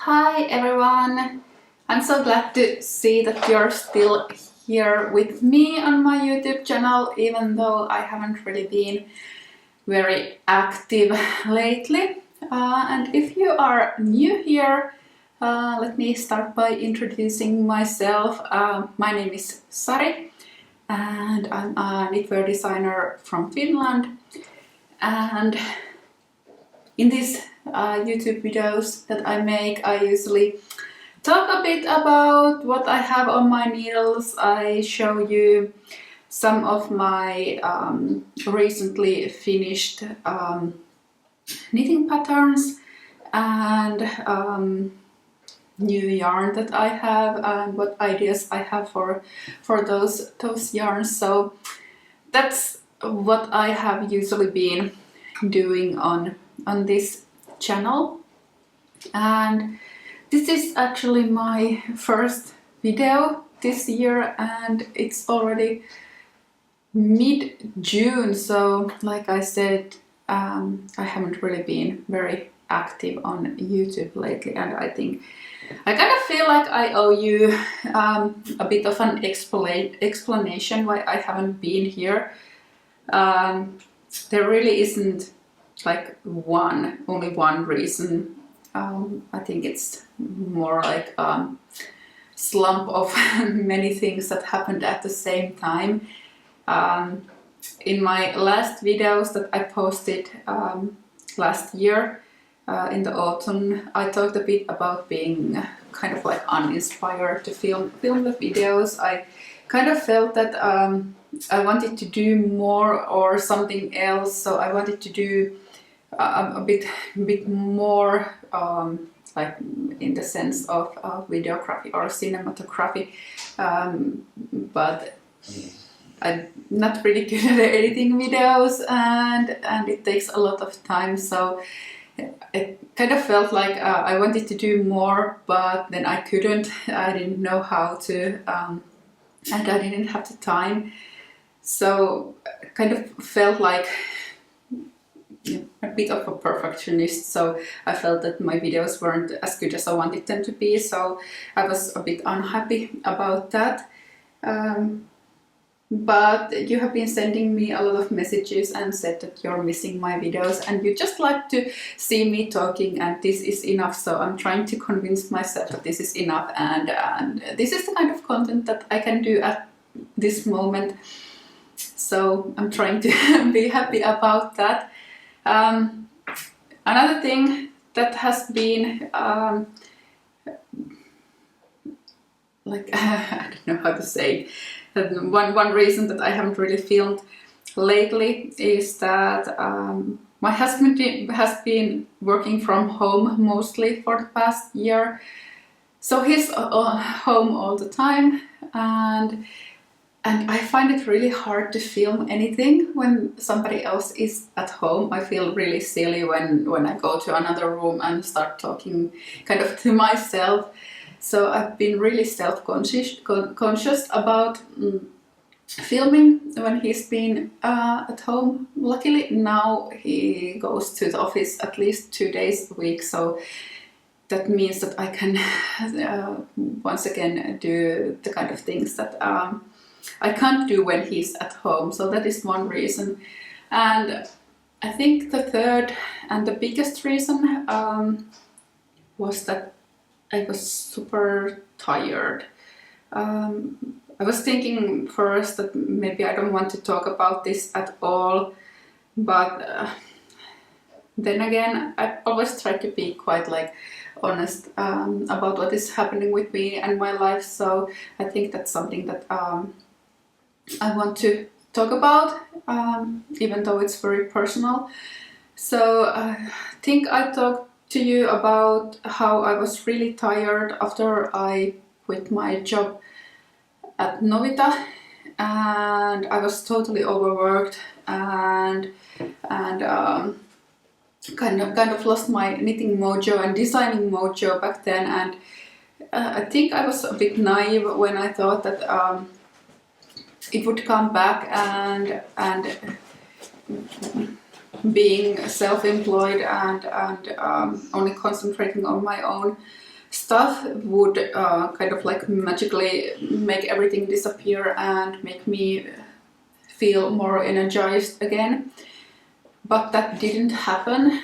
Hi everyone! I'm so glad to see that you're still here with me on my YouTube channel, even though I haven't really been very active lately. And if you are new here, let me start by introducing myself. My name is Sari and I'm a knitwear designer from Finland. And in these YouTube videos that I make, I usually talk a bit about what I have on my needles. I show you some of my recently finished knitting patterns and new yarn that I have and what ideas I have for those yarns. So that's what I have usually been doing on this channel, and this is actually my first video this year and it's already mid-June, so like I said, I haven't really been very active on YouTube lately, and I think I kind of feel like I owe you a bit of an explanation why I haven't been here. There really isn't like only one reason. I think it's more like a slump of many things that happened at the same time. In my last videos that I posted last year in the autumn, I talked a bit about being kind of like uninspired to film the videos. I kind of felt that I wanted to do more or something else, so I wanted to do a bit more like in the sense of videography or cinematography, but I'm not really good at editing videos and it takes a lot of time, so it kind of felt like I wanted to do more, but then I couldn't. I didn't know how to, and I didn't have the time, so I kind of felt like a bit of a perfectionist, so I felt that my videos weren't as good as I wanted them to be, so I was a bit unhappy about that. But you have been sending me a lot of messages and said that you're missing my videos and you just like to see me talking, and this is enough, so I'm trying to convince myself that this is enough and this is the kind of content that I can do at this moment, so I'm trying to be happy about that. Another thing that has been like I don't know how to say, one reason that I haven't really filmed lately is that my husband has been working from home mostly for the past year, so he's home all the time, and I find it really hard to film anything when somebody else is at home. I feel really silly when I go to another room and start talking kind of to myself. So I've been really self-conscious about filming when he's been at home. Luckily now he goes to the office at least 2 days a week, so that means that I can once again do the kind of things that I can't do when he's at home, so that is one reason. And I think the third and the biggest reason was that I was super tired. I was thinking first that maybe I don't want to talk about this at all, but then again I always try to be quite like honest about what is happening with me and my life, so I think that's something that I want to talk about, even though it's very personal. So I think I talked to you about how I was really tired after I quit my job at Novita, and I was totally overworked and kind of lost my knitting mojo and designing mojo back then, and I think I was a bit naive when I thought that it would come back, and being self-employed and only concentrating on my own stuff would kind of like magically make everything disappear and make me feel more energized again. But that didn't happen.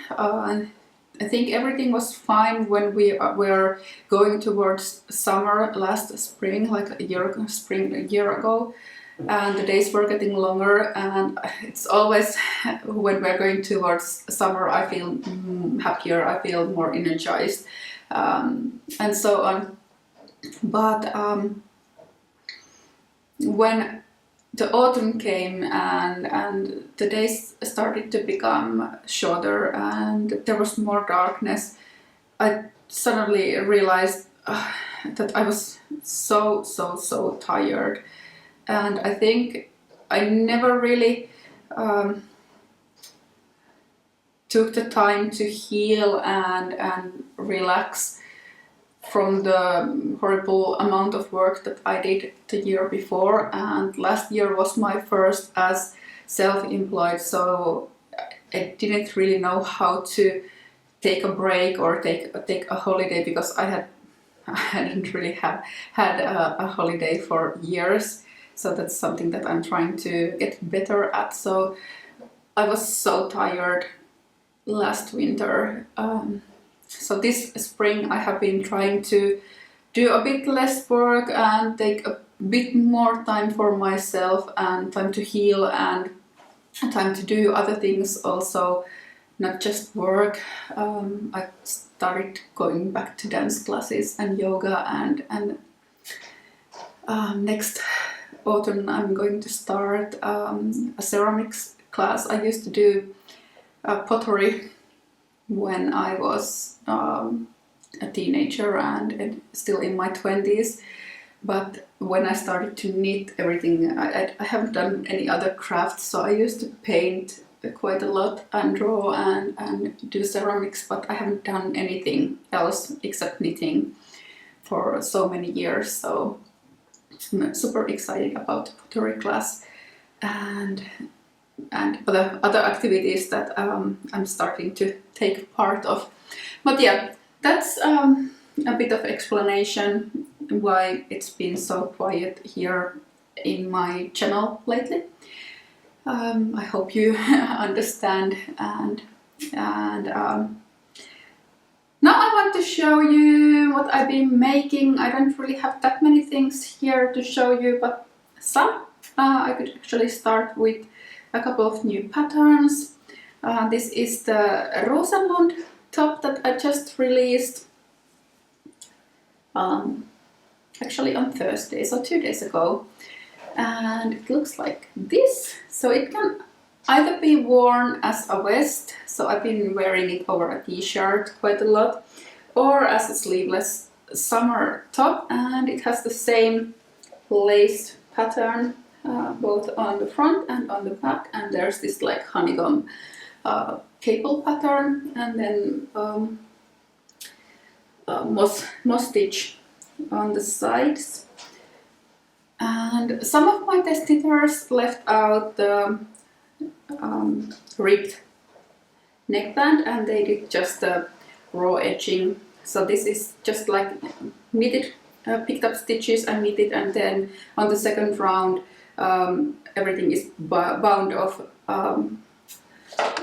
I think everything was fine when we were going towards summer last spring, like a year ago, and the days were getting longer, and it's always when we're going towards summer I feel happier, I feel more energized, and so on. But when the autumn came and the days started to become shorter and there was more darkness, I suddenly realized that I was so tired. And I think I never really took the time to heal and relax from the horrible amount of work that I did the year before, and last year was my first as self-employed, so I didn't really know how to take a break or take a holiday, because I hadn't really had a holiday for years. So that's something that I'm trying to get better at. So I was so tired last winter. So this spring I have been trying to do a bit less work and take a bit more time for myself and time to heal and time to do other things also, not just work. I started going back to dance classes and yoga, and next autumn I'm going to start a ceramics class. I used to do pottery when I was a teenager and still in my 20s, but when I started to knit everything, I haven't done any other crafts, so I used to paint quite a lot and draw and do ceramics, but I haven't done anything else except knitting for so many years. So I'm super excited about the pottery class and other activities that I'm starting to take part of. But yeah, that's a bit of explanation why it's been so quiet here in my channel lately. I hope you understand, and now I want to show you what I've been making. I don't really have that many things here to show you, but some. I could actually start with a couple of new patterns. This is the Rosenlund top that I just released actually on Thursday, so 2 days ago, and it looks like this. So it can either be worn as a vest, so I've been wearing it over a t-shirt quite a lot, or as a sleeveless summer top, and it has the same lace pattern both on the front and on the back, and there's this like honeycomb cable pattern, and then moss stitch on the sides. And some of my test knitters left out the ribbed neckband, and they did just the raw edging. So this is just like knitted, picked up stitches and knitted, and then on the second round everything is bound off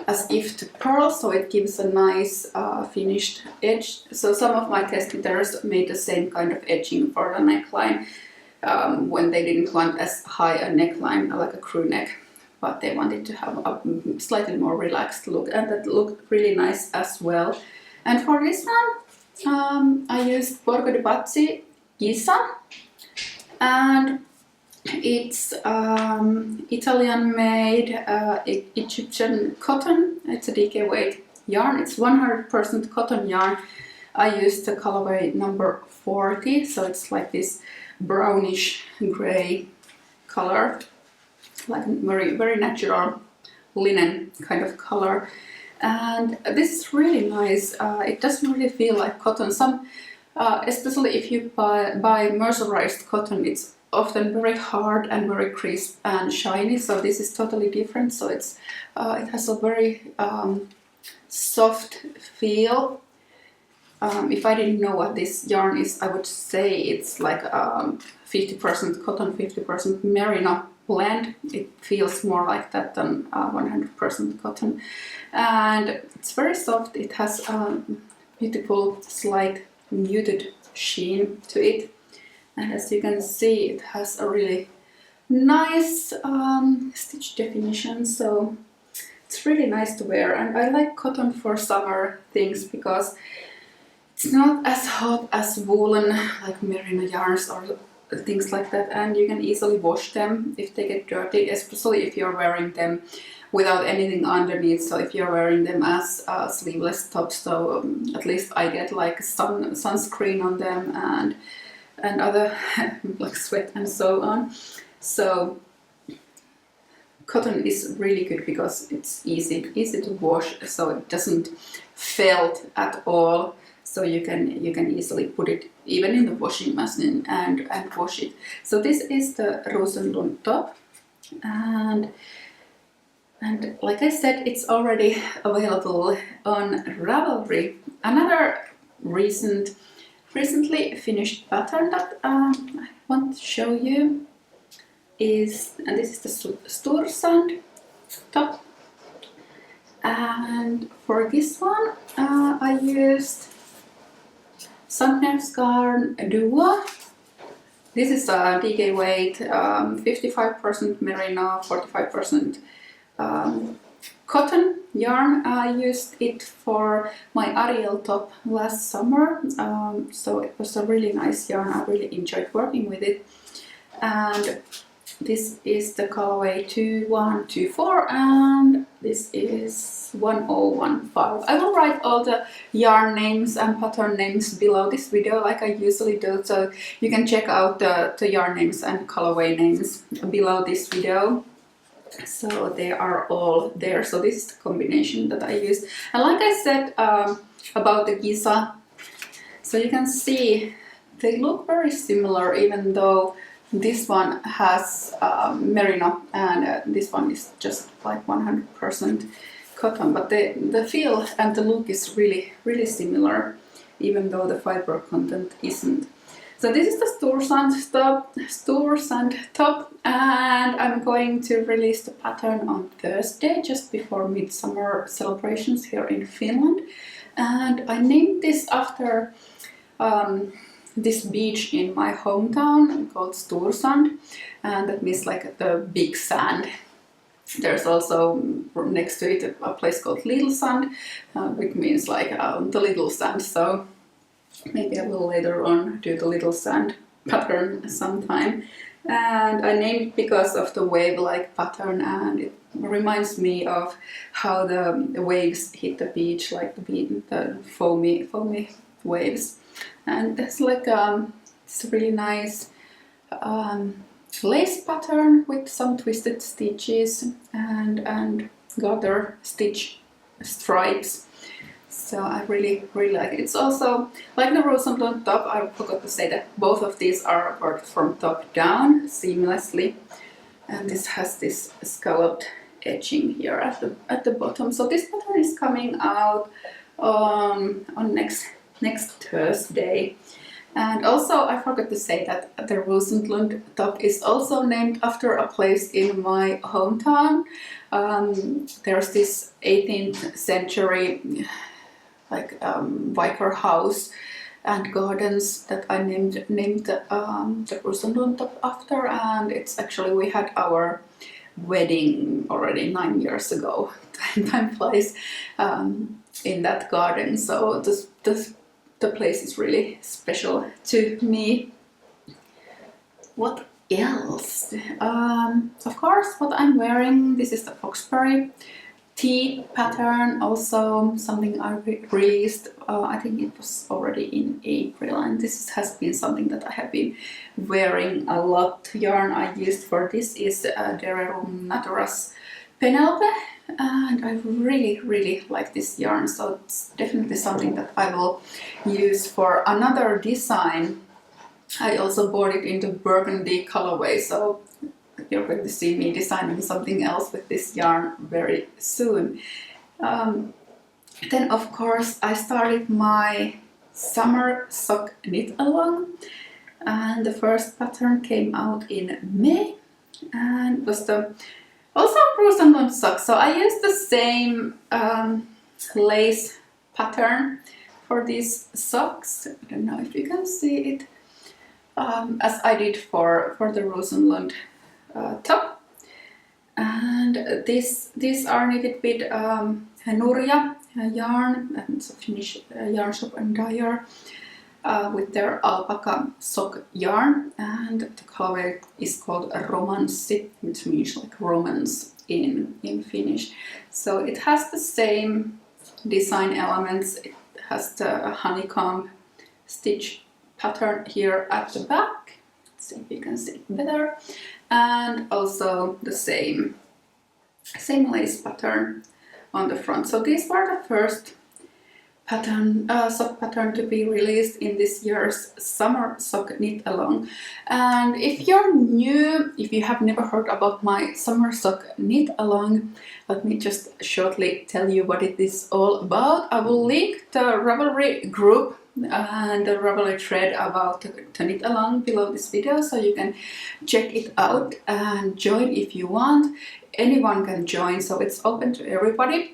as if to purl, so it gives a nice finished edge. So some of my test knitters made the same kind of edging for the neckline when they didn't want as high a neckline like a crew neck, but they wanted to have a slightly more relaxed look, and that looked really nice as well. And for this one I used Borgo di Pazzi Ghisa, and it's Italian made Egyptian cotton. It's a DK weight yarn. It's 100% cotton yarn. I used the colorway number 40, so it's like this brownish gray color, like very natural linen kind of color. And this is really nice. It doesn't really feel like cotton. Some, especially if you buy mercerized cotton, it's often very hard and very crisp and shiny. So this is totally different. So it's it has a very soft feel. if I didn't know what this yarn is, I would say it's like 50% cotton, 50% merino blend. It feels more like that than 100% cotton, and it's very soft. It has beautiful, slight muted sheen to it, and as you can see, it has a really nice stitch definition, so it's really nice to wear. And I like cotton for summer things because it's not as hot as woolen, like merino yarns or things like that, and you can easily wash them if they get dirty, especially if you're wearing them without anything underneath. So if you're wearing them as sleeveless tops, so at least I get like sunscreen on them and other like sweat and so on. So cotton is really good because it's easy to wash, so it doesn't felt at all. So you can easily put it even in the washing machine and wash it. So this is the Rosenlund top, and like I said, it's already available on Ravelry. Another recently finished pattern that I want to show you is, and this is the Storsand top, and for this one I used Sandnes Garn Duo. This is a DK weight, 55% merino, 45% cotton yarn. I used it for my Ariel top last summer, so it was a really nice yarn. I really enjoyed working with it. And this is the colorway 2124, and this is 1015. I will write all the yarn names and pattern names below this video like I usually do, so you can check out the yarn names and colorway names below this video. So they are all there. So this is the combination that I used. And like I said about the Giza, so you can see they look very similar, even though this one has merino and this one is just like 100% cotton, but the feel and the look is really similar, even though the fiber content isn't. So this is the Storsand top, and I'm going to release the pattern on Thursday, just before midsummer celebrations here in Finland. And I named this after this beach in my hometown called Storsand, and that means like the big sand. There's also next to it a place called Little Sand, which means like the little sand. So maybe I will later on do the little sand pattern sometime. And I named it because of the wave-like pattern, and it reminds me of how the waves hit the beach, like the foamy waves. And it's like it's a really nice lace pattern with some twisted stitches and garter stitch stripes. So I really like it. It's also like the Rosenlund top. I forgot to say that both of these are worked from top down seamlessly, and this has this scalloped edging here at the bottom. So this pattern is coming out on next Thursday. And also I forgot to say that the Rosenlund top is also named after a place in my hometown. There's this 18th century like Vicar house and gardens that I named the Rosenlund top after, and it's actually, we had our wedding already 9 years ago. Time flies in that garden, so the place is really special to me. What else? Of course, what I'm wearing, this is the Foxberry tea pattern, also something I released, I think it was already in April, and this has been something that I have been wearing a lot. Yarn I used for this is Dererum Naturas Penelope, and I really like this yarn, so it's definitely something that I will use for another design. I also bought it into burgundy colorway, so you're going to see me designing something else with this yarn very soon. Then of course I started my summer sock knit along, and the first pattern came out in May and was the also Rosenlund sock. So I used the same lace pattern for these socks. I don't know if you can see it, as I did for the Rosenlund top. And these are knitted with Nurja yarn, and it's a Finnish yarn shop and dyer, with their alpaca sock yarn, and the colorway is called Romanssi, which means like romance in Finnish. So it has the same design elements. It has the honeycomb stitch pattern here at the back. Let's see if you can see it better, and also the same lace pattern on the front. So these were the first pattern, sock pattern to be released in this year's summer sock knit along. And if you're new, if you have never heard about my summer sock knit along, let me just shortly tell you what it is all about. I will link the Ravelry group and the Ravelry thread about the knit along below this video, so you can check it out and join if you want. Anyone can join, so it's open to everybody.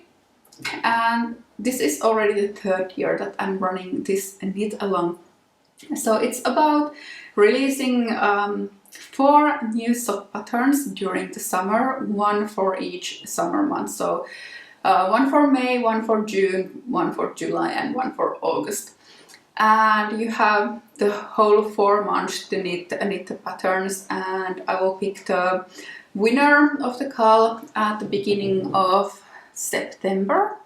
And this is already the third year that I'm running this knit along. So it's about releasing 4 new sock patterns during the summer, 1 for each summer month. So 1 for May, 1 for June, 1 for July, and 1 for August. And you have the whole 4 months to knit the patterns, and I will pick the winner of the KAL at the beginning of September.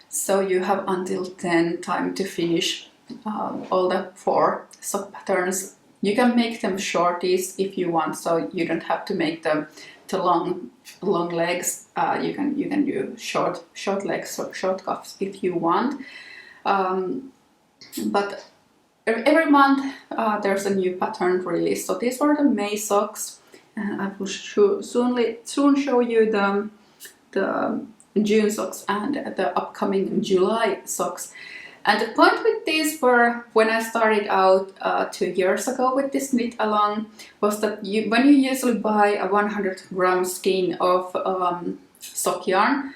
So you have until then time to finish all the 4 sock patterns. You can make them shorties if you want, so you don't have to make the long legs. You can do short legs or short cuffs if you want. But every month there's a new pattern release. So these were the May socks, and I will soon show you the June socks and the upcoming July socks. And the point with these were, when I started out 2 years ago with this knit along, was that when you usually buy a 100-gram skein of sock yarn,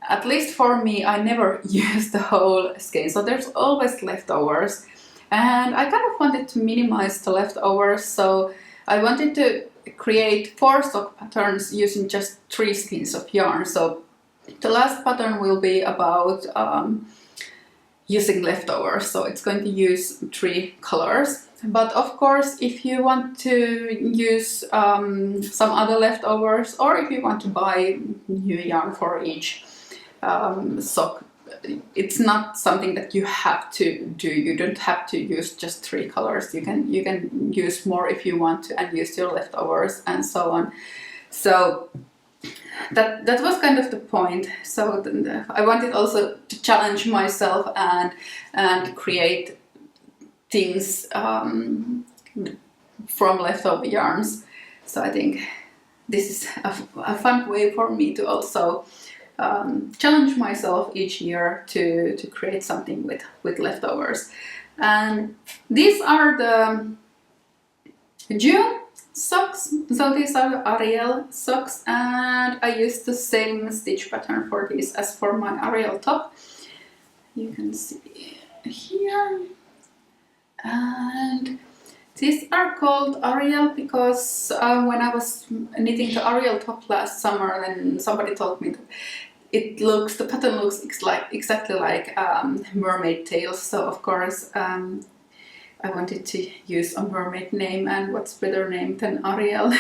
at least for me, I never use the whole skein, so there's always leftovers. And I kind of wanted to minimize the leftovers, so I wanted to create 4 sock patterns using just 3 skeins of yarn. So the last pattern will be about using leftovers, so it's going to use 3 colors. But of course, if you want to use some other leftovers, or if you want to buy new yarn for each sock, it's not something that you have to do. You don't have to use just 3 colors. You can use more if you want to, and use your leftovers and so on. So that was kind of the point. So I wanted also to challenge myself and create things from leftover yarns. So I think this is a fun way for me to also challenge myself each year to create something with leftovers. And these are the June socks. So these are the Ariel socks, and I used the same stitch pattern for these as for my Ariel top. You can see here. And these are called Ariel because when I was knitting the Ariel top last summer, then somebody told me that the pattern looks exactly like mermaid tails. So of course I wanted to use a mermaid name, and what's better name than Ariel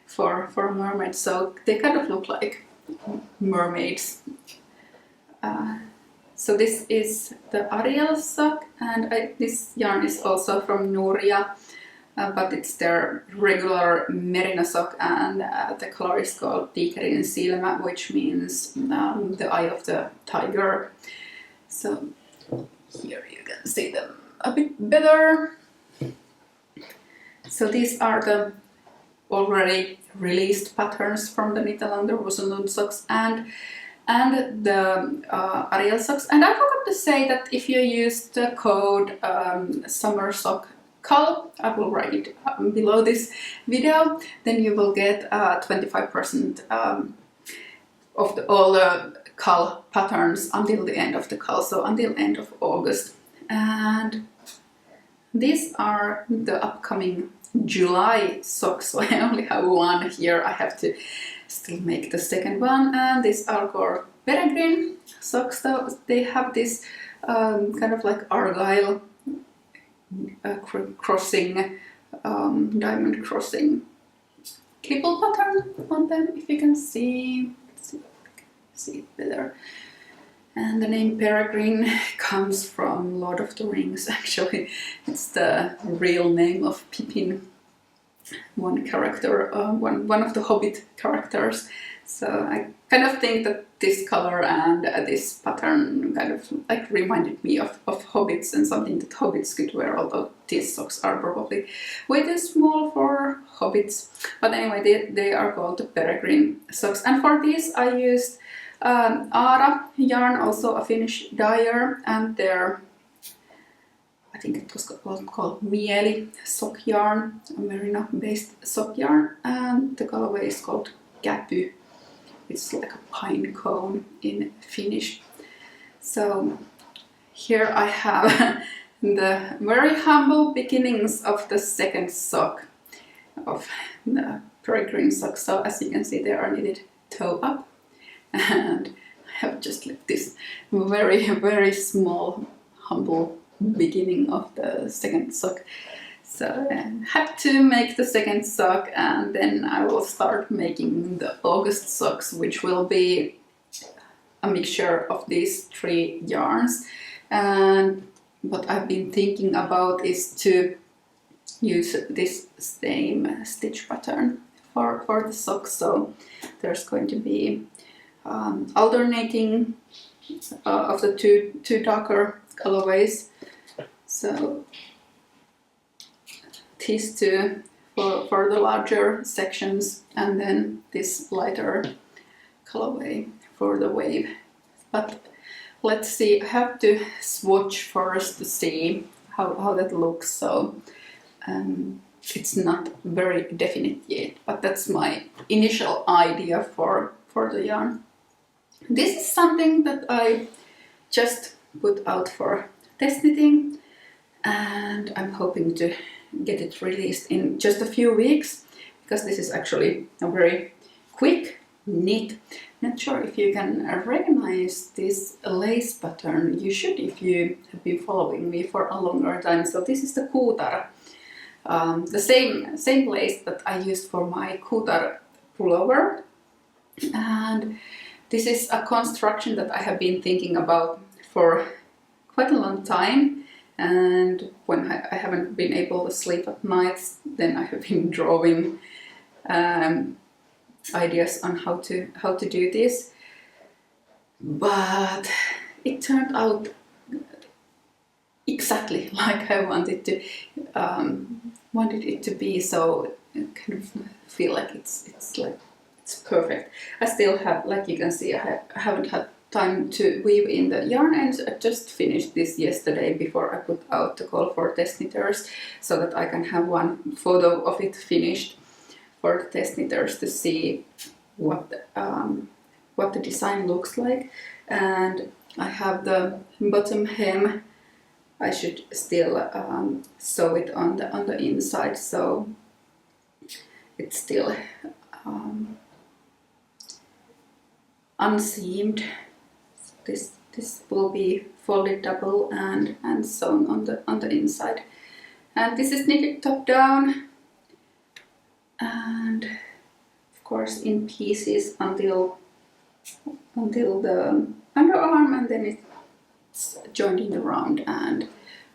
for a mermaid? So they kind of look like mermaids. So this is the Ariel sock, and this yarn is also from Nurja, but it's their regular Merino sock, and the color is called Tiikerinsilmä, which means the eye of the tiger. So here you can see them a bit better. So these are the already released patterns from the knit along, the Rosenlund socks, and and the Ariel socks. And I forgot to say that if you use the code Summer Sock KAL, I will write it below this video, then you will get 25% of all the KAL patterns until the end of the KAL, so until end of August. And these are the upcoming July socks, so I only have one here. I have to still make the second one, and these are called Peregrin socks. So they have this kind of like argyle crossing, diamond crossing cable pattern on them, if you can see. See it better. And the name Peregrin comes from Lord of the Rings, actually. It's the real name of Pippin, one character, one of the Hobbit characters. So I kind of think that this color and this pattern kind of like reminded me of hobbits and something that hobbits could wear, although these socks are probably way too small for hobbits. But anyway, they are called the Peregrin socks. And for these I used Aara Yarn, also a Finnish dyer, and their, I think it was called Mieli sock yarn, a merino based sock yarn, and the colorway is called Käpy. It's like a pine cone in Finnish. So here I have the very humble beginnings of the second sock of the Peregrin sock. So as you can see, they are knitted toe up, and I have just like this very small humble beginning of the second sock. So I had to make the second sock, and then I will start making the August socks, which will be a mixture of these three yarns. And what I've been thinking about is to use this same stitch pattern for the socks. So there's going to be alternating of the two darker colorways. So these two for the larger sections, and then this lighter colorway for the wave. But let's see, I have to swatch first to see how that looks. So it's not very definite yet, but that's my initial idea for the yarn. This is something that I just put out for test knitting, and I'm hoping to get it released in just a few weeks, because this is actually a very quick knit. Not sure if you can recognize this lace pattern. You should if you have been following me for a longer time. So this is the Kuutar, the same lace that I used for my Kuutar pullover, and this is a construction that I have been thinking about for quite a long time. And when I haven't been able to sleep at nights, then I have been drawing ideas on how to do this. But it turned out exactly like I wanted it to be. So I kind of feel like it's perfect. I still have, like you can see, I haven't had time to weave in the yarn ends. I just finished this yesterday before I put out the call for test knitters, so that I can have one photo of it finished for the test knitters to see what the design looks like. And I have the bottom hem. I should still sew it on the inside, so it's still unseamed. This will be folded double and sewn on the inside. And this is knitted top down, and of course in pieces until the underarm, and then it's joined in the round and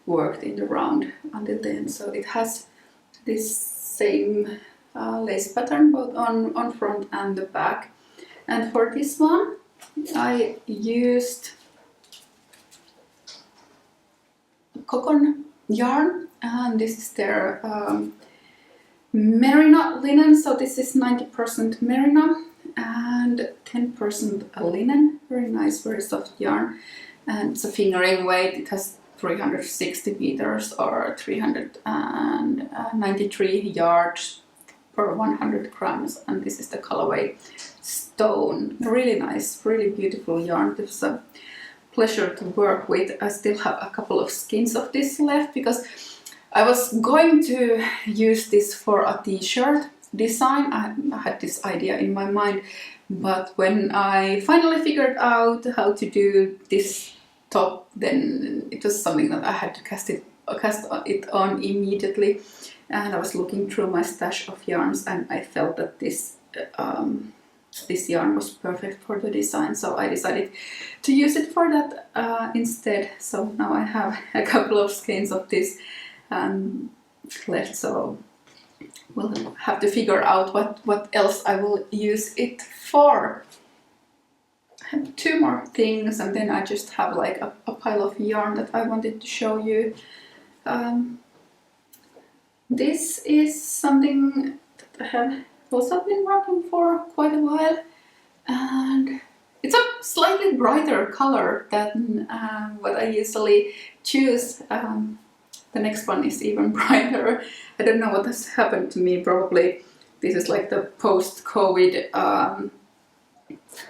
worked in the round until then. So it has this same lace pattern both on front and the back. And for this one I used Kokon yarn, and this is their Merino linen. So this is 90% Merino, and 10% linen, very nice, very soft yarn, and it's a fingering weight. It has 360 meters or 393 yards per 100 grams, and this is the colorway Stone. Really nice, really beautiful yarn. It was a pleasure to work with. I still have a couple of skeins of this left because I was going to use this for a t-shirt design. I had this idea in my mind, but when I finally figured out how to do this top, then it was something that I had to cast it on immediately. And I was looking through my stash of yarns, and I felt that this yarn was perfect for the design, so I decided to use it for that instead. So now I have a couple of skeins of this left, so we'll have to figure out what else I will use it for. I have 2 more things, and then I just have like a pile of yarn that I wanted to show you. This is something that I have also been working for quite a while, and it's a slightly brighter color than what I usually choose. The next one is even brighter. I don't know what has happened to me. Probably this is like the post-COVID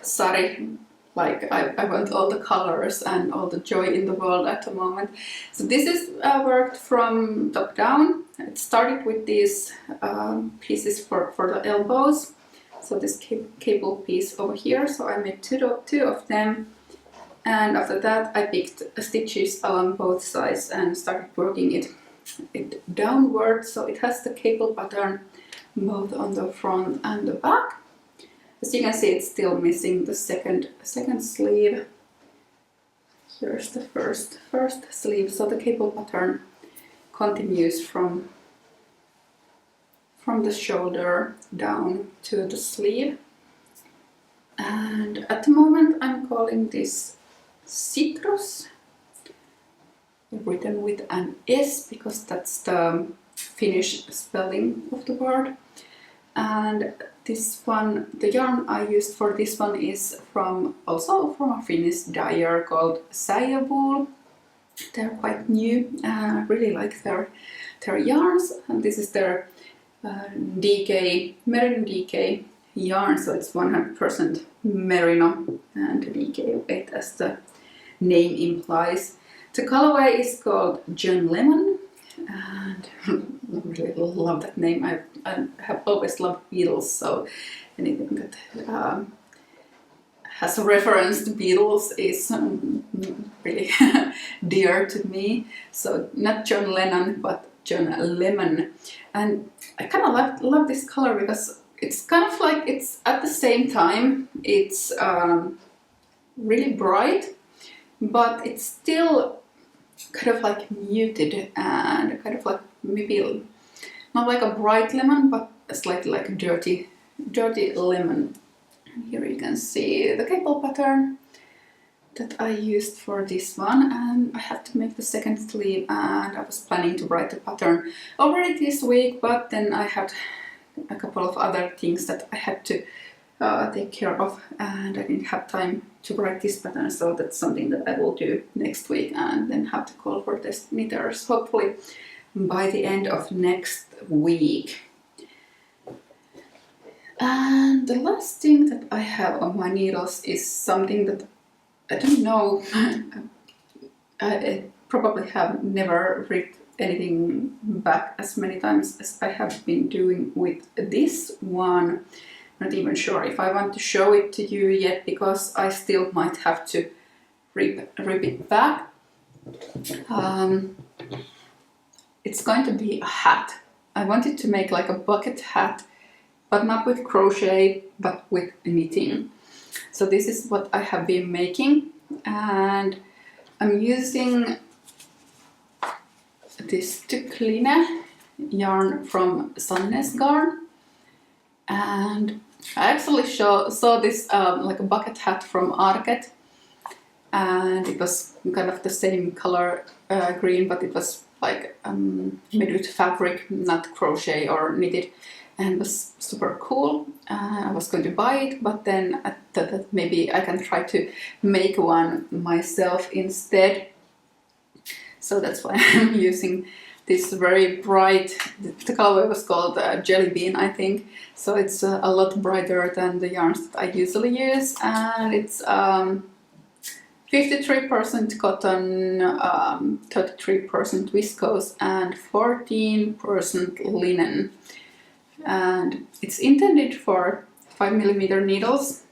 Sari. Like I want all the colors and all the joy in the world at the moment. So this is worked from top down. It started with these pieces for the elbows. So this cable piece over here. So I made two of them. And after that I picked stitches along both sides and started working it downward. So it has the cable pattern both on the front and the back. As you can see, it's still missing the second sleeve. Here's the first sleeve. So the cable pattern continues from the shoulder down to the sleeve. And at the moment I'm calling this Sitrus, written with an S because that's the Finnish spelling of the word. And this one, the yarn I used for this one is also from a Finnish dyer called Säie wool. They're quite new. I really like their yarns, and this is their Merino DK yarn, so it's 100% Merino and DK weight as the name implies. The colorway is called John Lemon, and I really love that name. I have always loved Beatles, so anything that has a reference to Beatles is really dear to me. So not John Lennon, but John Lemon. And I kind of love this color because it's kind of like, it's at the same time, it's really bright, but it's still kind of like muted and kind of like maybe not like a bright lemon, but slightly like a dirty lemon. And here you can see the cable pattern that I used for this one, and I have to make the second sleeve, and I was planning to write the pattern already this week, but then I had a couple of other things that I had to take care of, and I didn't have time to write this pattern, so that's something that I will do next week and then have to call for test knitters hopefully by the end of next week. And the last thing that I have on my needles is something that I don't know, I probably have never ripped anything back as many times as I have been doing with this one. Not even sure if I want to show it to you yet, because I still might have to rip it back. It's going to be a hat. I wanted to make like a bucket hat, but not with crochet, but with knitting. So this is what I have been making, and I'm using this Tykk Line yarn from Sandnes Garn, and I actually saw this like a bucket hat from Ariel, and it was kind of the same color green, but it was like made with fabric, not crochet or knitted. and was super cool. I was going to buy it, but then I thought that maybe I can try to make one myself instead. So that's why I'm using this very bright, the colorway was called Jelly Bean, I think. So it's a lot brighter than the yarns that I usually use, and it's 53% cotton, 33% viscose, and 14% linen. And it's intended for 5mm needles,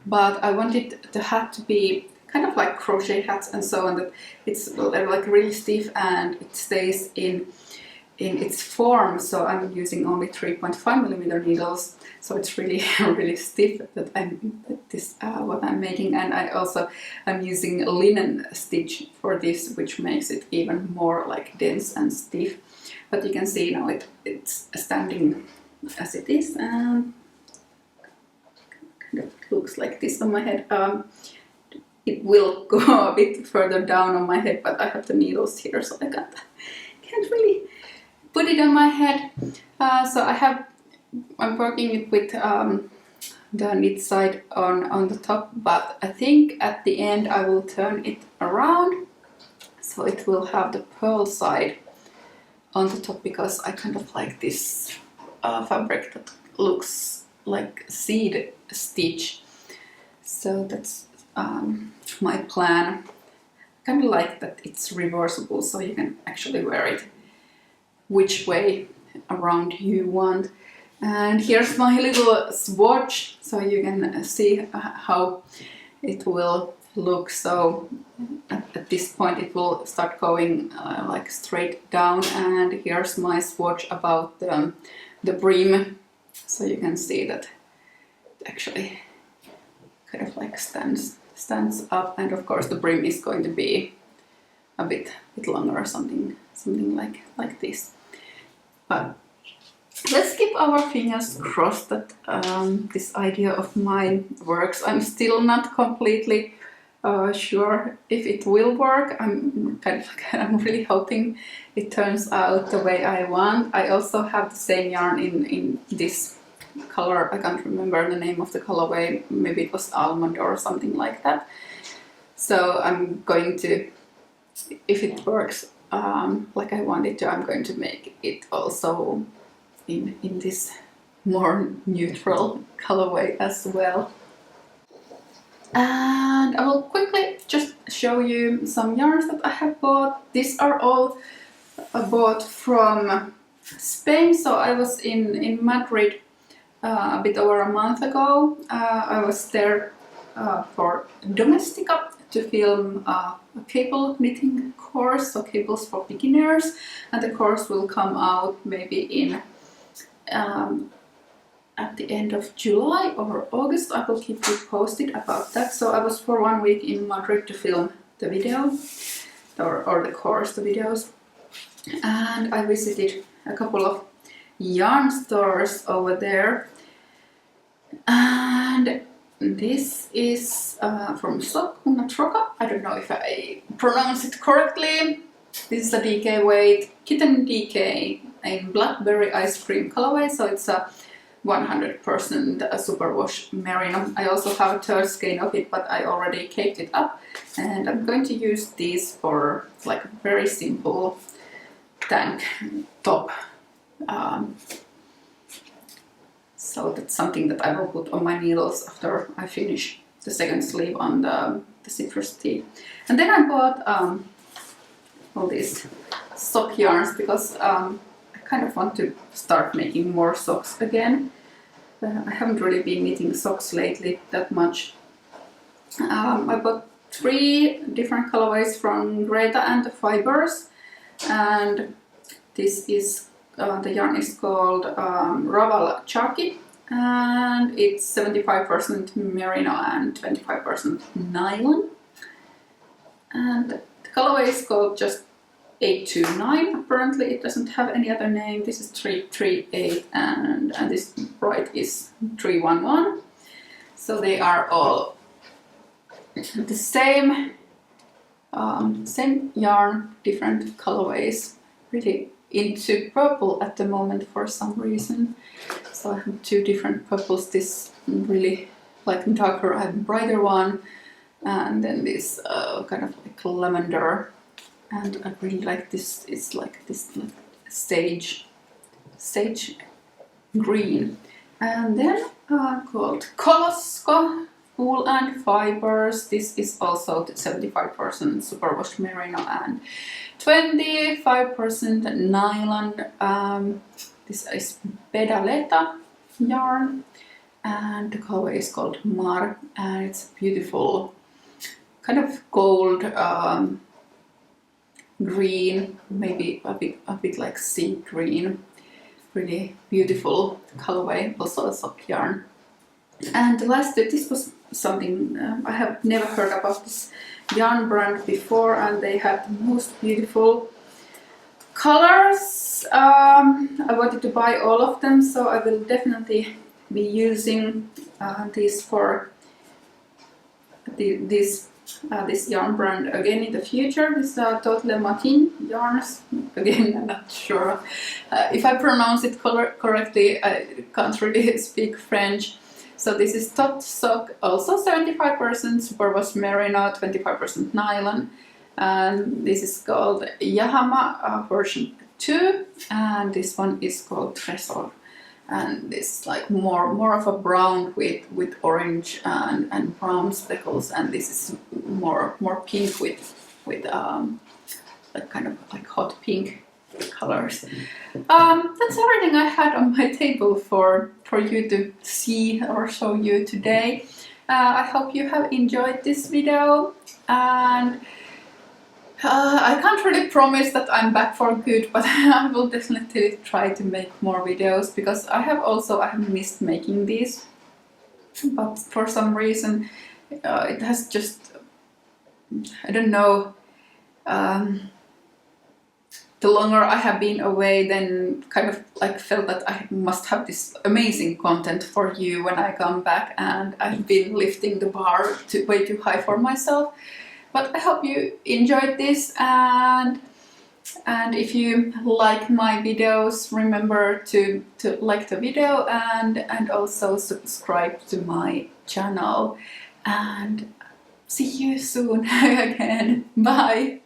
but I wanted the hat to be kind of like crochet hats and so on, that it's like really stiff and it stays in its form. So I'm using only 3.5mm needles, so it's really really stiff that what I'm making. And I'm using a linen stitch for this, which makes it even more like dense and stiff. But you can see now it's standing as it is, and kind of looks like this on my head. It will go a bit further down on my head, but I have the needles here, so I can't really put it on my head. So I'm working it with the knit side on the top, but I think at the end I will turn it around so it will have the pearl side on the top, because I kind of like this fabric that looks like seed stitch. So that's my plan. I kind of like that it's reversible, so you can actually wear it which way around you want. And here's my little swatch, so you can see how it will look. So at this point it will start going like straight down, and here's my swatch about the brim, so you can see that it actually kind of like stands up, and of course the brim is going to be a bit longer or something like this. But let's keep our fingers crossed that this idea of mine works. I'm still not completely sure if it will work. I'm really hoping it turns out the way I want. I also have the same yarn in this color. I can't remember the name of the colorway. Maybe it was almond or something like that. So I'm going to, if it works like I want it to, I'm going to make it also in this more neutral colorway as well. And I will quickly just show you some yarns that I have bought. These are all bought from Spain. So I was in Madrid a bit over a month ago. I was there for Domestika to film a cable knitting course, so cables for beginners, and the course will come out maybe in at the end of July or August. I will keep you posted about that. So I was for 1 week in Madrid to film the video, or the course, the videos, and I visited a couple of yarn stores over there. And this is from Sock Troca. I don't know if I pronounce it correctly. This is a DK weight Kitten DK in Blackberry ice cream colorway, so it's a 100% superwash merino. I also have a third skein of it, but I already caked it up, and I'm going to use these for like a very simple tank top. So that's something that I will put on my needles after I finish the second sleeve on the Citrus tea. And then I bought all these sock yarns, because I kind of want to start making more socks again. I haven't really been knitting socks lately that much. I bought 3 different colorways from Greta and the Fibers, and this is the yarn is called Raval Chalky, and it's 75% merino and 25% nylon. And the colorway is called just 829. Apparently it doesn't have any other name. This is 338, and this bright is 311. So they are all the same same yarn, different colorways. Really into purple at the moment for some reason. So I have two different purples, this really like darker and brighter one, and then this kind of like lavender, and I really like this. It's like this like sage green, and then called Colosko Wool and Fibers. This is also 75% superwash merino and 25% nylon. This is Pedaleta yarn, and the color is called Mar, and it's beautiful kind of gold green, maybe a bit like sea green. Really beautiful colorway, also a sock yarn. And the last, this was something I have never heard about this yarn brand before, and they have the most beautiful colors. I wanted to buy all of them, so I will definitely be using these for this yarn brand again in the future. This Totle Matin yarns. Again, I'm not sure if I pronounce it correctly. I can't really speak French. So this is Tot Sock, also 75% superwash merino, 25% nylon, and this is called Yahama version 2, and this one is called Tresor, and this is like more of a brown with orange and brown speckles, and this is more pink with like kind of like hot pink colors. That's everything I had on my table for you to see or show you today. I hope you have enjoyed this video, and I can't really promise that I'm back for good, but I will definitely try to make more videos, because I have missed making these, but for some reason it has just, I don't know, the longer I have been away, then kind of like felt that I must have this amazing content for you when I come back, and I've been lifting the bar way too high for myself. But I hope you enjoyed this, and if you like my videos, remember to like the video and also subscribe to my channel, and see you soon again. Bye!